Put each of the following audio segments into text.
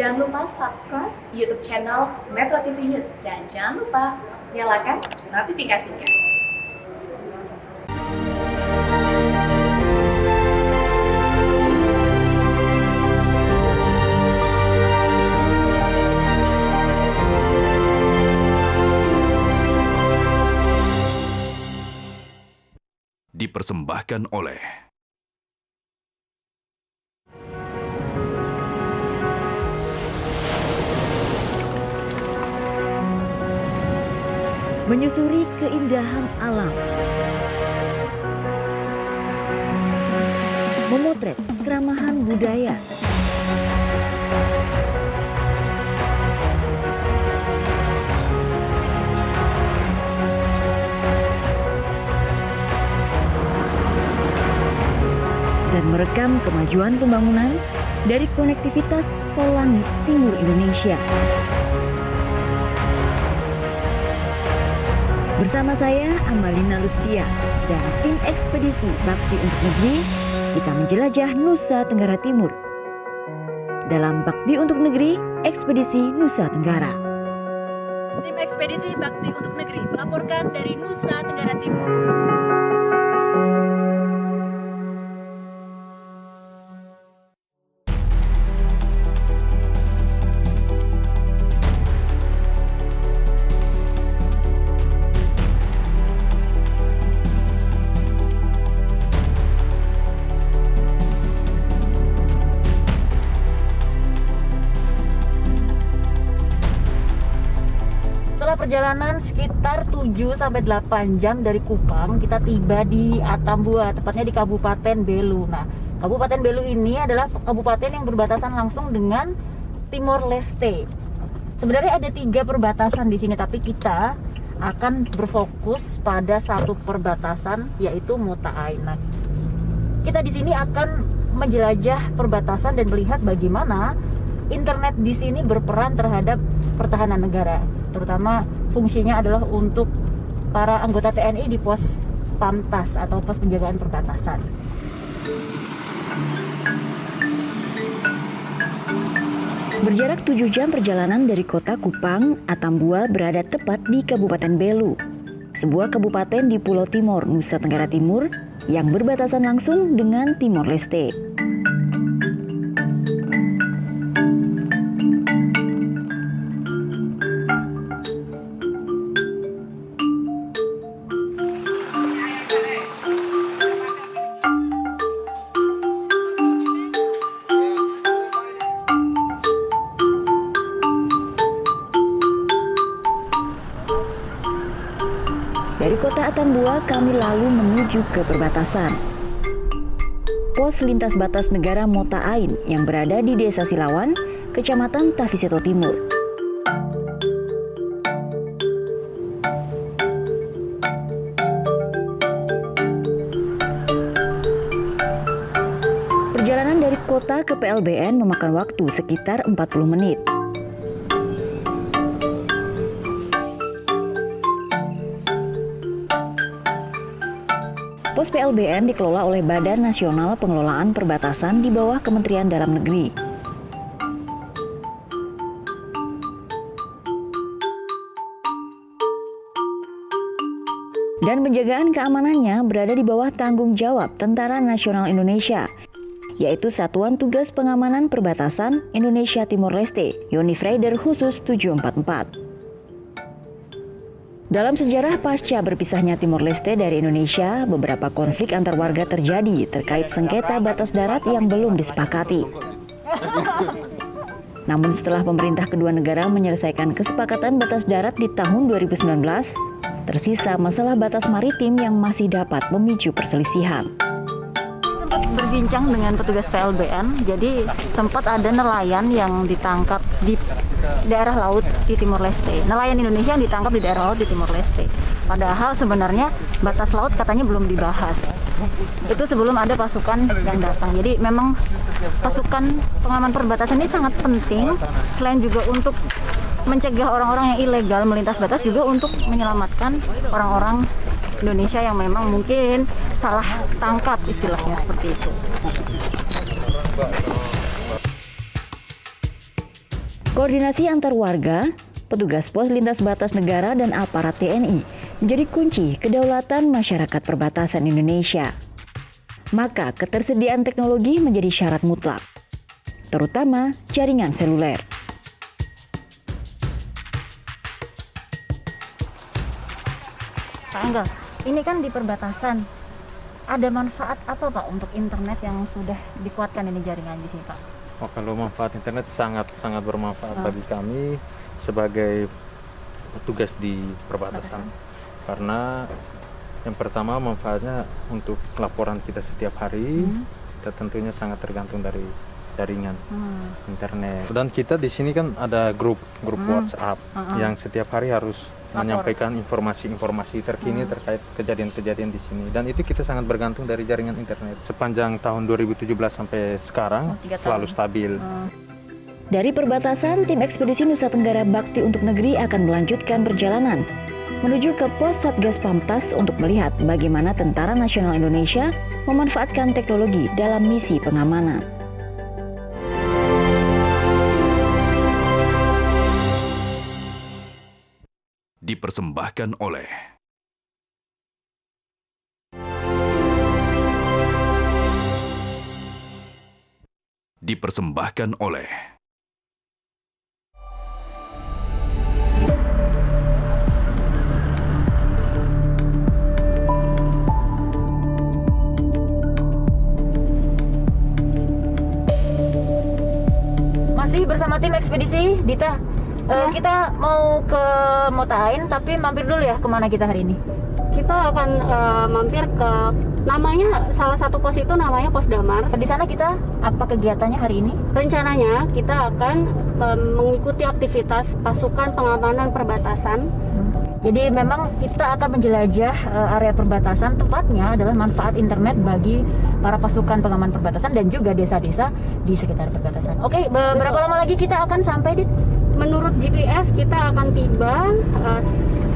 Jangan lupa subscribe YouTube channel Metro TV News dan jangan lupa nyalakan notifikasinya. Dipersembahkan oleh menyusuri keindahan alam, memotret keramahan budaya, dan merekam kemajuan pembangunan dari konektivitas Pol Langit Timur Indonesia. Bersama saya, Amalina Lutfia, dan tim Ekspedisi Bakti untuk Negeri, kita menjelajah Nusa Tenggara Timur. Dalam Bakti untuk Negeri, Ekspedisi Nusa Tenggara. Tim Ekspedisi Bakti untuk Negeri melaporkan dari Nusa Tenggara Timur. Setelah perjalanan sekitar 7-8 jam dari Kupang, kita tiba di Atambua, tepatnya di Kabupaten Belu. Nah, Kabupaten Belu ini adalah kabupaten yang berbatasan langsung dengan Timor Leste. Sebenarnya ada 3 perbatasan di sini, tapi kita akan berfokus pada satu perbatasan, yaitu Mota Ain. Nah, kita di sini akan menjelajah perbatasan dan melihat bagaimana internet di sini berperan terhadap pertahanan negara. Terutama fungsinya adalah untuk para anggota TNI di pos Pamtas atau pos penjagaan perbatasan. Berjarak 7 jam perjalanan dari kota Kupang, Atambua berada tepat di Kabupaten Belu, sebuah kabupaten di Pulau Timor, Nusa Tenggara Timur yang berbatasan langsung dengan Timor Leste. Dari kota Atambua, kami lalu menuju ke perbatasan. Pos lintas batas negara Mota Ain yang berada di Desa Silawan, Kecamatan Taviseto Timur. Perjalanan dari kota ke PLBN memakan waktu sekitar 40 menit. Pos PLBN dikelola oleh Badan Nasional Pengelolaan Perbatasan di bawah Kementerian Dalam Negeri. Dan penjagaan keamanannya berada di bawah tanggung jawab Tentara Nasional Indonesia, yaitu Satuan Tugas Pengamanan Perbatasan Indonesia Timor Leste, Yonif Raider Khusus 744. Dalam sejarah pasca berpisahnya Timor Leste dari Indonesia, beberapa konflik antar warga terjadi terkait sengketa batas darat yang belum disepakati. Namun setelah pemerintah kedua negara menyelesaikan kesepakatan batas darat di tahun 2019, tersisa masalah batas maritim yang masih dapat memicu perselisihan. Sempat berbincang dengan petugas PLBN, jadi sempat ada nelayan yang ditangkap di daerah laut di Timor Leste. Nelayan Indonesia yang ditangkap di daerah laut di Timor Leste. Padahal sebenarnya batas laut katanya belum dibahas. Itu sebelum ada pasukan yang datang. Jadi memang pasukan pengaman perbatasan ini sangat penting. Selain juga untuk mencegah orang-orang yang ilegal melintas batas, juga untuk menyelamatkan orang-orang Indonesia yang memang mungkin salah tangkap, istilahnya seperti itu. Koordinasi antar warga, petugas pos lintas batas negara dan aparat TNI menjadi kunci kedaulatan masyarakat perbatasan Indonesia. Maka ketersediaan teknologi menjadi syarat mutlak, terutama jaringan seluler. Pak Enggal, ini kan di perbatasan. Ada manfaat apa Pak untuk internet yang sudah dikuatkan ini jaringan di sini Pak? Oh, kalau manfaat internet sangat bermanfaat bagi kami sebagai petugas di perbatasan. Karena yang pertama manfaatnya untuk laporan kita setiap hari, kita tentunya sangat tergantung dari jaringan internet. Dan kita di sini kan ada grup WhatsApp yang setiap hari harus menyampaikan informasi-informasi terkini terkait kejadian-kejadian di sini, dan itu kita sangat bergantung dari jaringan internet. Sepanjang tahun 2017 sampai sekarang selalu stabil. Dari perbatasan, tim ekspedisi Nusa Tenggara Bakti untuk Negeri akan melanjutkan perjalanan menuju ke pos Satgas Pamtas untuk melihat bagaimana Tentara Nasional Indonesia memanfaatkan teknologi dalam misi pengamanan. Dipersembahkan oleh Masih bersama tim ekspedisi, Dita. Kita mau ke Motain, tapi mampir dulu ya kemana kita hari ini? Kita akan mampir ke salah satu pos itu namanya Pos Damar. Di sana kita apa kegiatannya hari ini? Rencananya kita akan mengikuti aktivitas pasukan pengamanan perbatasan. Jadi memang kita akan menjelajah area perbatasan, tepatnya adalah manfaat internet bagi para pasukan pengaman perbatasan dan juga desa-desa di sekitar perbatasan. Oke, berapa lama lagi kita akan sampai, Dit? Menurut GPS kita akan tiba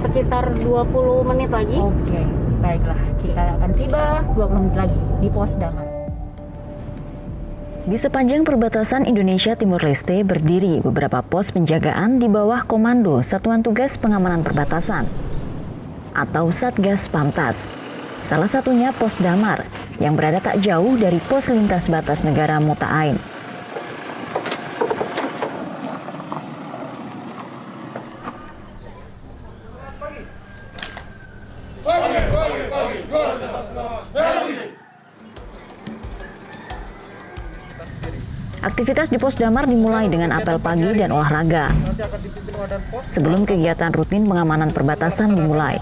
sekitar 20 menit lagi. Oke, baiklah. Kita akan tiba 20 menit lagi di Pos Damar. Di sepanjang perbatasan Indonesia Timur Leste berdiri beberapa pos penjagaan di bawah Komando Satuan Tugas Pengamanan Perbatasan atau Satgas Pamtas. Salah satunya Pos Damar yang berada tak jauh dari pos lintas batas negara Motain. Aktivitas di Pos Damar dimulai dengan apel pagi dan olahraga. Sebelum kegiatan rutin pengamanan perbatasan dimulai.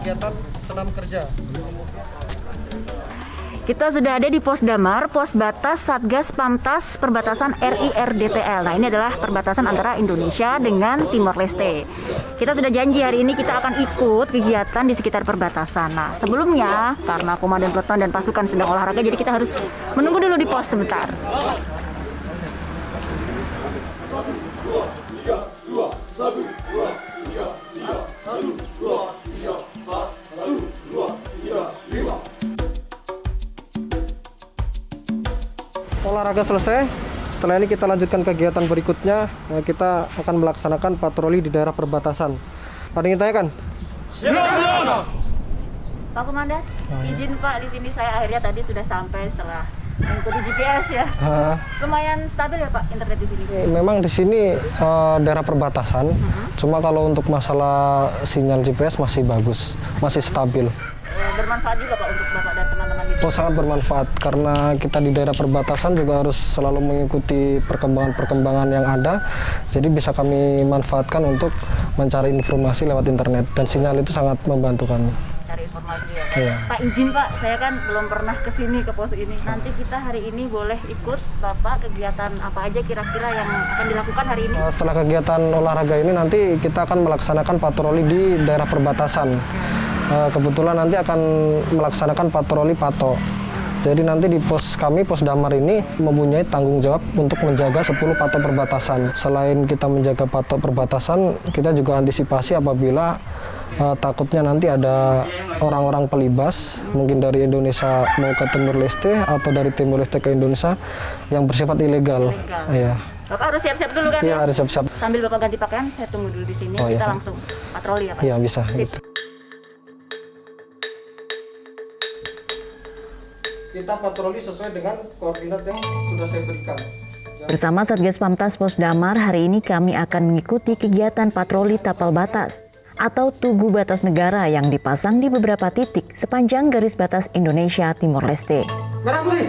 Kita sudah ada di Pos Damar, pos batas Satgas Pamtas Perbatasan RI RDTL. Nah, ini adalah perbatasan antara Indonesia dengan Timor Leste. Kita sudah janji hari ini kita akan ikut kegiatan di sekitar perbatasan. Nah, sebelumnya karena komandan peleton dan pasukan sedang olahraga, jadi kita harus menunggu dulu di pos sebentar. Olahraga selesai, setelah ini kita lanjutkan kegiatan berikutnya. Kita akan melaksanakan patroli di daerah perbatasan. Ada yang tanyakan? Siap. Pak Komandan, izin Pak, di sini saya akhirnya tadi sudah sampai setelah mengikuti GPS ya. Lumayan stabil ya Pak internet di sini? Memang di sini daerah perbatasan, cuma kalau untuk masalah sinyal GPS masih bagus, masih stabil. Bermanfaat juga Pak untuk Bapak dan teman-teman di sini? Oh, sangat bermanfaat karena kita di daerah perbatasan juga harus selalu mengikuti perkembangan-perkembangan yang ada. Jadi bisa kami manfaatkan untuk mencari informasi lewat internet dan sinyal itu sangat membantu kami. Cari informasi ya. Iya. Pak izin Pak, saya kan belum pernah kesini ke pos ini. Nanti kita hari ini boleh ikut Bapak kegiatan apa aja kira-kira yang akan dilakukan hari ini? Setelah kegiatan olahraga ini nanti kita akan melaksanakan patroli di daerah perbatasan. Kebetulan nanti akan melaksanakan patroli pato. Jadi nanti di pos kami, Pos Damar ini mempunyai tanggung jawab untuk menjaga 10 pato perbatasan. Selain kita menjaga pato perbatasan, kita juga antisipasi apabila takutnya nanti ada orang-orang pelibas, mungkin dari Indonesia mau ke Timur Leste atau dari Timur Leste ke Indonesia yang bersifat ilegal. Iya. Bapak harus siap-siap dulu kan? Iya, ya? harus siap-siap. Sambil Bapak ganti pakaian, saya tunggu dulu di sini. Oh, Kita iya. langsung patroli ya Pak? Iya, bisa. Sip. Gitu. Kita patroli sesuai dengan koordinat yang sudah saya berikan. Bersama Satgas Pamtas Pos Damar, hari ini kami akan mengikuti kegiatan patroli tapal batas atau tugu batas negara yang dipasang di beberapa titik sepanjang garis batas Indonesia Timor Leste. Merah putih.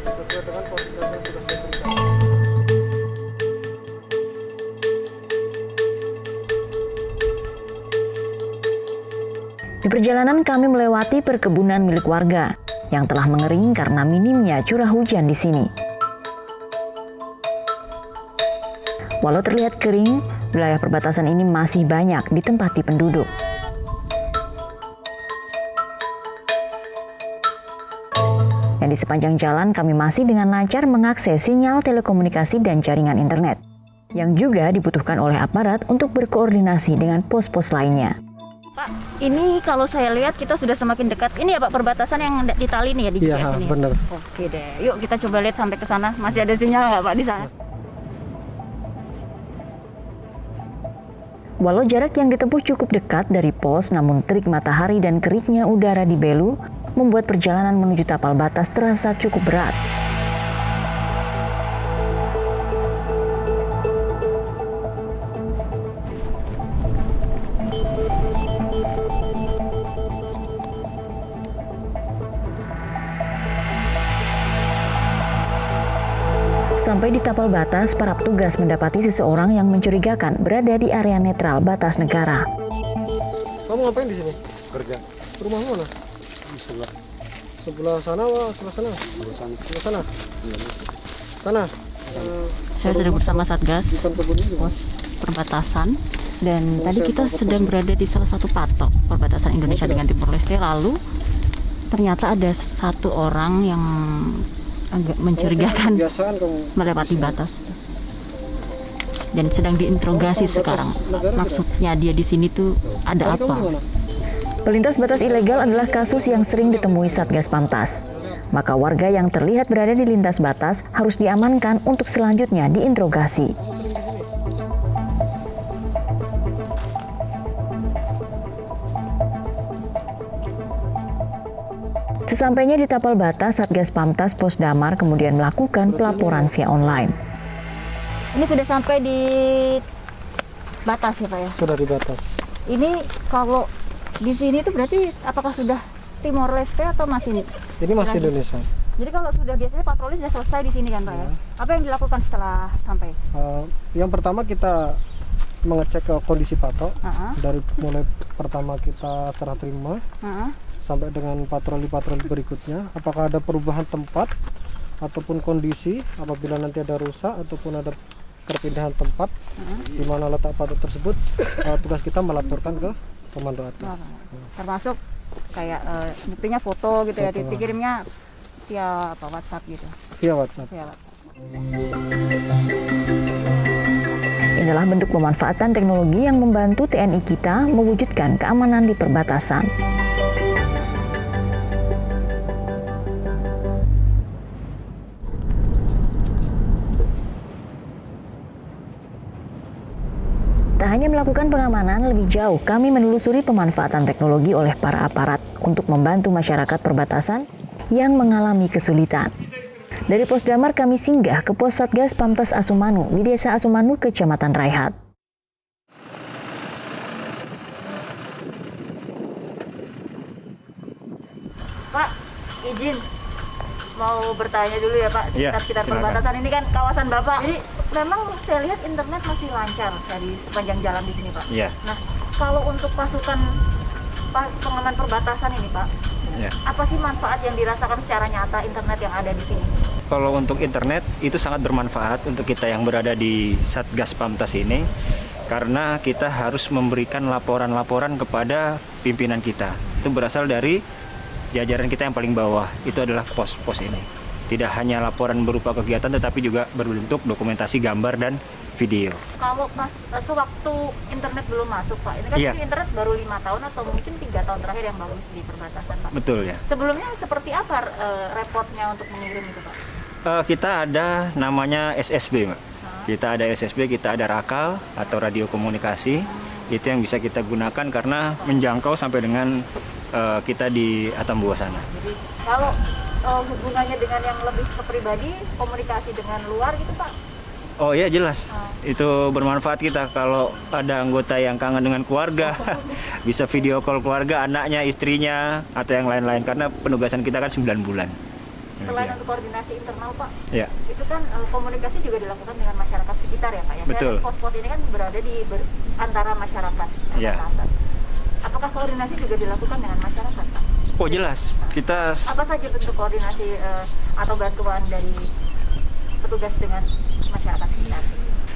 Sesuai dengan koordinat yang sudah saya berikan. Di perjalanan kami melewati perkebunan milik warga yang telah mengering karena minimnya curah hujan di sini. Walau terlihat kering, wilayah perbatasan ini masih banyak ditempati penduduk. Dan di sepanjang jalan kami masih dengan lancar mengakses sinyal telekomunikasi dan jaringan internet, yang juga dibutuhkan oleh aparat untuk berkoordinasi dengan pos-pos lainnya. Pak, ini kalau saya lihat kita sudah semakin dekat. Ini ya Pak, perbatasan yang di tali nih ya di Iya, GPS ini. benar. Oke deh, yuk kita coba lihat sampai ke sana. Masih ada sinyal nggak Pak di sana? Walau jarak yang ditempuh cukup dekat dari pos, namun terik matahari dan keriknya udara di Belu membuat perjalanan menuju tapal batas terasa cukup berat. Sampai di tapal batas, para petugas mendapati seseorang yang mencurigakan berada di area netral batas negara. Kamu ngapain di sini? Kerja Rumah mana? di sebelah Sebelah sana, Wak. Sebelah sana. Sebelah sana. Sana. Saya sudah bersama Satgas Bukan kebun ini. pos perbatasan dan tadi kita sedang berada di salah satu patok perbatasan Indonesia dengan Timor Leste. Lalu ternyata ada satu orang yang agak mencurigakan Kebiasaan kamu. melewati batas dan sedang diinterogasi sekarang. Maksudnya dia di sini tuh ada Tadi kamu apa? mana? Pelintas batas ilegal adalah kasus yang sering ditemui Satgas Pamtas. Maka warga yang terlihat berada di lintas batas harus diamankan untuk selanjutnya diinterogasi. Sesampainya di tapal batas, Satgas Pamtas Pos Damar kemudian melakukan pelaporan via online. Ini sudah sampai di batas ya Pak ya? Sudah di batas. Ini kalau di sini tuh berarti apakah sudah Timor Leste atau masih? Ini masih Indonesia. Jadi kalau sudah biasanya patroli sudah selesai di sini kan Pak ya? Apa yang dilakukan setelah sampai? Yang pertama kita mengecek kondisi patok. Heeh, Dari mulai pertama kita serah terima heeh. sampai dengan patroli-patroli berikutnya, apakah ada perubahan tempat ataupun kondisi apabila nanti ada rusak ataupun ada perpindahan tempat di mana letak patok tersebut, tugas kita melaporkan ke komando atas. Termasuk kayak buktinya foto gitu ya, Foto. dikirimnya via apa WhatsApp gitu. Via WhatsApp. Via WhatsApp. Inilah bentuk pemanfaatan teknologi yang membantu TNI kita mewujudkan keamanan di perbatasan. Tak hanya melakukan pengamanan, lebih jauh kami menelusuri pemanfaatan teknologi oleh para aparat untuk membantu masyarakat perbatasan yang mengalami kesulitan. Dari Pos Damar kami singgah ke Pos Satgas Pamtas Asumanu di Desa Asumanu, Kecamatan Raihat. Pak, izin mau bertanya dulu ya Pak, sekitar perbatasan ini kan kawasan Bapak. Jadi memang saya lihat internet masih lancar di sepanjang jalan di sini Pak. Iya. Nah, kalau untuk pasukan pengaman perbatasan ini Pak, Iya. apa sih manfaat yang dirasakan secara nyata internet yang ada di sini? Kalau untuk internet itu sangat bermanfaat untuk kita yang berada di Satgas Pamtas ini, karena kita harus memberikan laporan-laporan kepada pimpinan kita. Itu berasal dari jajaran kita yang paling bawah, itu adalah pos-pos ini. Tidak hanya laporan berupa kegiatan tetapi juga berbentuk dokumentasi gambar dan video. Kalau pas sewaktu internet belum masuk Pak, ini kan Iya. internet baru 5 tahun atau mungkin 3 tahun terakhir yang bagus di perbatasan Pak. Betul ya. Sebelumnya seperti apa repotnya untuk mengirim itu Pak? Kita ada namanya SSB, Mbak. Kita ada SSB, kita ada rakal atau radio komunikasi. Itu yang bisa kita gunakan karena menjangkau sampai dengan kita di Atambua sana. Jadi kalau hubungannya dengan yang lebih ke pribadi, komunikasi dengan luar gitu Pak? Oh iya jelas, itu bermanfaat kita kalau ada anggota yang kangen dengan keluarga, bisa video call keluarga, anaknya, istrinya, atau yang lain-lain karena penugasan kita kan 9 bulan. Selain untuk koordinasi internal Pak, Ya. itu kan komunikasi juga dilakukan dengan masyarakat sekitar ya Pak ya? Betul. Saya pos-pos ini kan berada di antara masyarakat Ya. perbatasan. Apakah koordinasi juga dilakukan dengan masyarakat Pak? Oh jelas, kita Apa saja bentuk koordinasi atau bantuan dari petugas dengan masyarakat sekitar?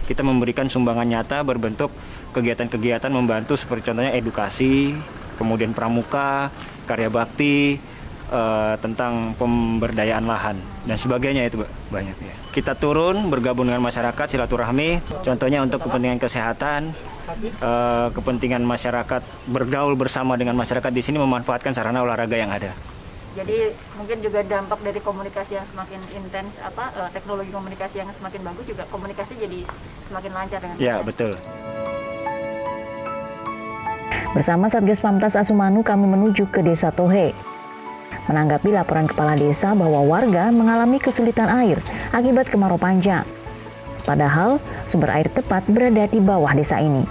kita memberikan sumbangan nyata berbentuk kegiatan-kegiatan membantu seperti contohnya edukasi, kemudian pramuka, karya bakti, tentang pemberdayaan lahan dan sebagainya itu banyak ya. Kita turun bergabung dengan masyarakat silaturahmi, contohnya untuk kepentingan kesehatan, kepentingan masyarakat bergaul bersama dengan masyarakat di sini memanfaatkan sarana olahraga yang ada. Jadi mungkin juga dampak dari komunikasi yang semakin intens, teknologi komunikasi yang semakin bagus juga komunikasi jadi semakin lancar dengan Ya masyarakat. betul. Bersama Satgas Pamtas Asumanu kami menuju ke Desa Tohe. Menanggapi laporan kepala desa bahwa warga mengalami kesulitan air akibat kemarau panjang. Padahal sumber air tepat berada di bawah desa ini.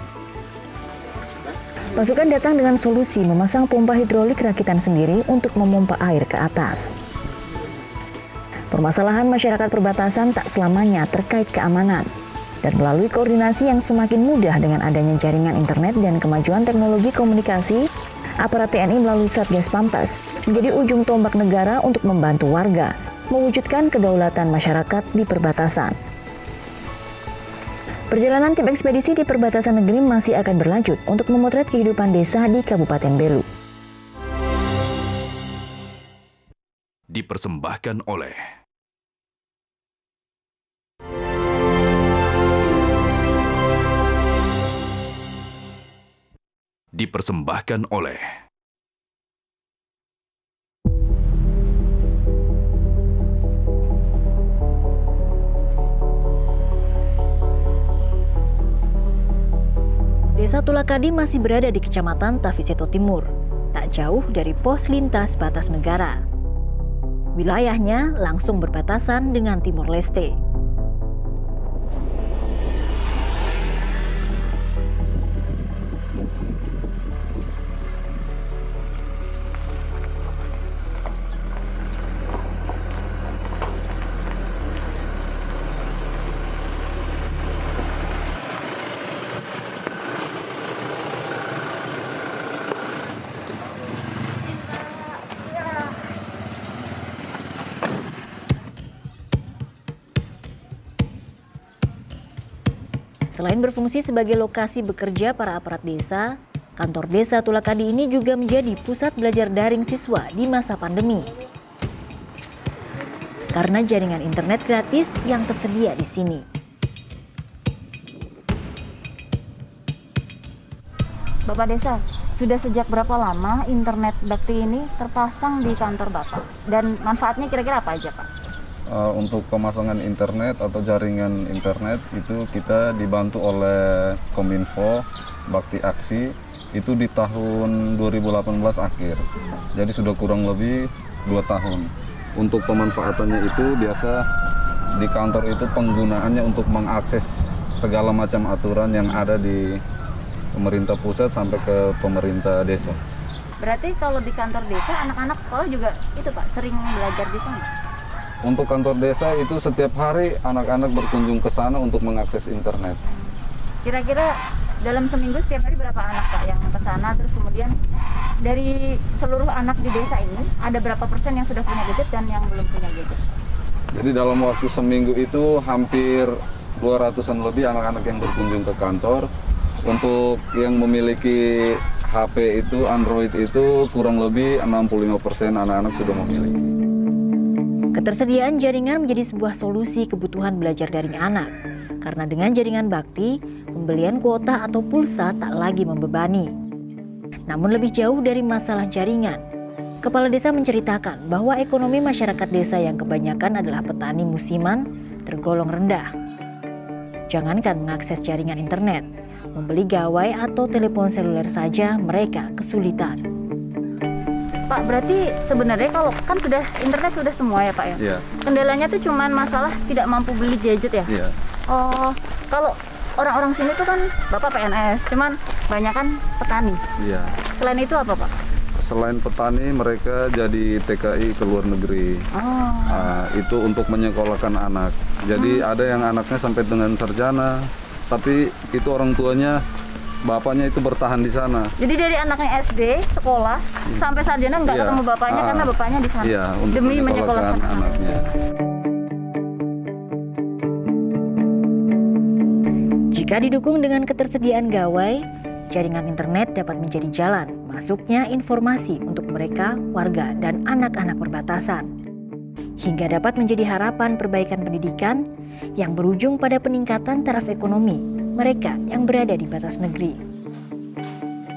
Pasukan datang dengan solusi memasang pompa hidrolik rakitan sendiri untuk memompa air ke atas. Permasalahan masyarakat perbatasan tak selamanya terkait keamanan. Dan melalui koordinasi yang semakin mudah dengan adanya jaringan internet dan kemajuan teknologi komunikasi, aparat TNI melalui Satgas Pamtas menjadi ujung tombak negara untuk membantu warga mewujudkan kedaulatan masyarakat di perbatasan. Perjalanan tim ekspedisi di perbatasan negeri masih akan berlanjut untuk memotret kehidupan desa di Kabupaten Belu. Dipersembahkan oleh Dipersembahkan oleh Desa Tulakadi masih berada di Kecamatan Taviseto Timur, tak jauh dari pos lintas batas negara. Wilayahnya langsung berbatasan dengan Timor Leste. Selain berfungsi sebagai lokasi bekerja para aparat desa, kantor desa Tulakadi ini juga menjadi pusat belajar daring siswa di masa pandemi. Karena jaringan internet gratis yang tersedia di sini. Bapak Desa, sudah sejak berapa lama internet bakti ini terpasang di kantor Bapak? Dan manfaatnya kira-kira apa aja Pak? Untuk pemasangan internet atau jaringan internet itu kita dibantu oleh Kominfo Bakti Aksi itu di tahun 2018 akhir. Jadi sudah kurang lebih 2 tahun. Untuk pemanfaatannya itu biasa di kantor itu penggunaannya untuk mengakses segala macam aturan yang ada di pemerintah pusat sampai ke pemerintah desa. Berarti kalau di kantor desa anak-anak sekolah juga itu Pak sering belajar di sana? Untuk kantor desa itu setiap hari anak-anak berkunjung ke sana untuk mengakses internet. Kira-kira dalam seminggu setiap hari berapa anak Pak yang ke sana? Terus kemudian dari seluruh anak di desa ini ada berapa persen yang sudah punya gadget dan yang belum punya gadget? Jadi dalam waktu seminggu itu hampir 200-an lebih anak-anak yang berkunjung ke kantor. Untuk yang memiliki HP itu, Android itu kurang lebih 65% anak-anak sudah memiliki. Ketersediaan jaringan menjadi sebuah solusi kebutuhan belajar daring anak. Karena dengan jaringan bakti, pembelian kuota atau pulsa tak lagi membebani. Namun lebih jauh dari masalah jaringan, Kepala Desa menceritakan bahwa ekonomi masyarakat desa yang kebanyakan adalah petani musiman tergolong rendah. Jangankan mengakses jaringan internet, membeli gawai atau telepon seluler saja mereka kesulitan. Pak, berarti sebenarnya kalau kan sudah internet sudah semua ya Pak ya? Iya. Kendalanya tuh cuman masalah tidak mampu beli gadget ya? Iya. Oh, kalau orang-orang sini tuh kan Bapak PNS, cuman banyak kan petani. Iya. Selain itu apa Pak? Selain petani, mereka jadi TKI ke luar negeri. Oh. Itu untuk menyekolahkan anak. Jadi ada yang anaknya sampai dengan sarjana, tapi itu orang tuanya, bapaknya itu bertahan di sana. Jadi dari anaknya SD, sekolah, sampai sarjana nggak Iya. ketemu bapaknya karena bapaknya di sana. Iya, untuk demi menyekolahkan anaknya. Jika didukung dengan ketersediaan gawai, jaringan internet dapat menjadi jalan masuknya informasi untuk mereka, warga, dan anak-anak perbatasan. Hingga dapat menjadi harapan perbaikan pendidikan yang berujung pada peningkatan taraf ekonomi mereka yang berada di batas negeri.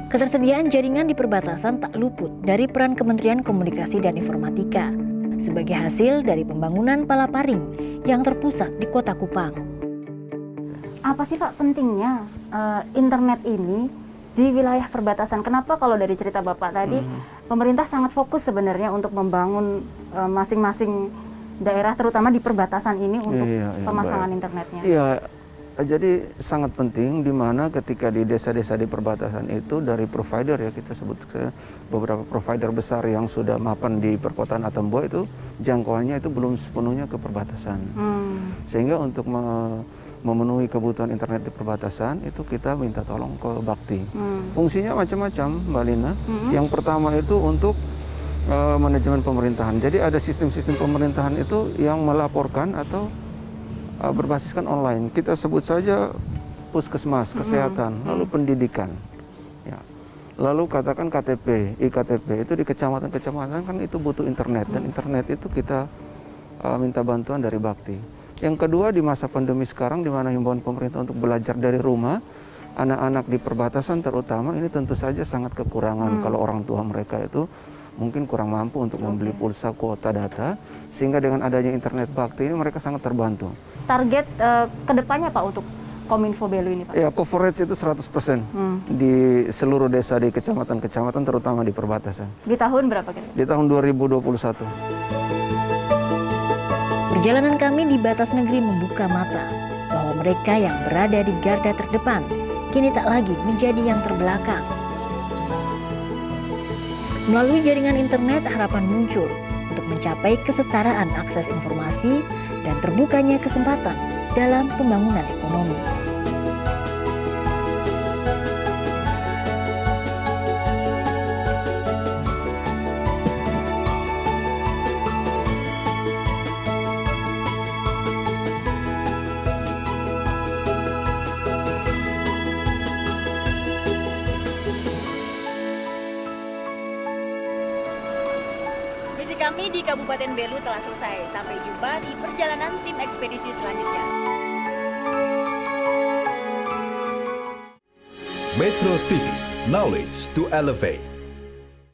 Ketersediaan jaringan di perbatasan tak luput dari peran Kementerian Komunikasi dan Informatika sebagai hasil dari pembangunan Palaparing yang terpusat di Kota Kupang. Apa sih Pak pentingnya internet ini di wilayah perbatasan? Kenapa kalau dari cerita Bapak tadi, pemerintah sangat fokus sebenarnya untuk membangun masing-masing daerah, terutama di perbatasan ini untuk pemasangan internetnya? Iya, jadi sangat penting di mana ketika di desa-desa di perbatasan itu dari provider ya, kita sebut beberapa provider besar yang sudah mapan di perkotaan Atambua itu jangkauannya itu belum sepenuhnya ke perbatasan. Sehingga untuk memenuhi kebutuhan internet di perbatasan itu kita minta tolong ke Bakti. Fungsinya macam-macam, Mbak Lina. Yang pertama itu untuk manajemen pemerintahan. Jadi ada sistem-sistem pemerintahan itu yang melaporkan atau berbasiskan online. Kita sebut saja puskesmas, kesehatan, lalu pendidikan. Ya. Lalu katakan KTP, IKTP itu di kecamatan-kecamatan kan itu butuh internet, dan internet itu kita minta bantuan dari Bakti. Yang kedua, di masa pandemi sekarang di mana himbauan pemerintah untuk belajar dari rumah, anak-anak di perbatasan terutama ini tentu saja sangat kekurangan kalau orang tua mereka itu mungkin kurang mampu untuk membeli pulsa, kuota data, sehingga dengan adanya internet Bakti ini mereka sangat terbantu. Target kedepannya Pak untuk Kominfo Belu ini Pak? Ya, coverage itu 100% di seluruh desa di kecamatan-kecamatan terutama di perbatasan. Di tahun berapa kira-kira? Di tahun 2021. Perjalanan kami di batas negeri membuka mata bahwa mereka yang berada di garda terdepan kini tak lagi menjadi yang terbelakang. Melalui jaringan internet, harapan muncul untuk mencapai kesetaraan akses informasi dan terbukanya kesempatan dalam pembangunan ekonomi. Misi kami di Kabupaten Belu telah selesai. Sampai jumpa di perjalanan tim ekspedisi selanjutnya. Metro TV, knowledge to elevate.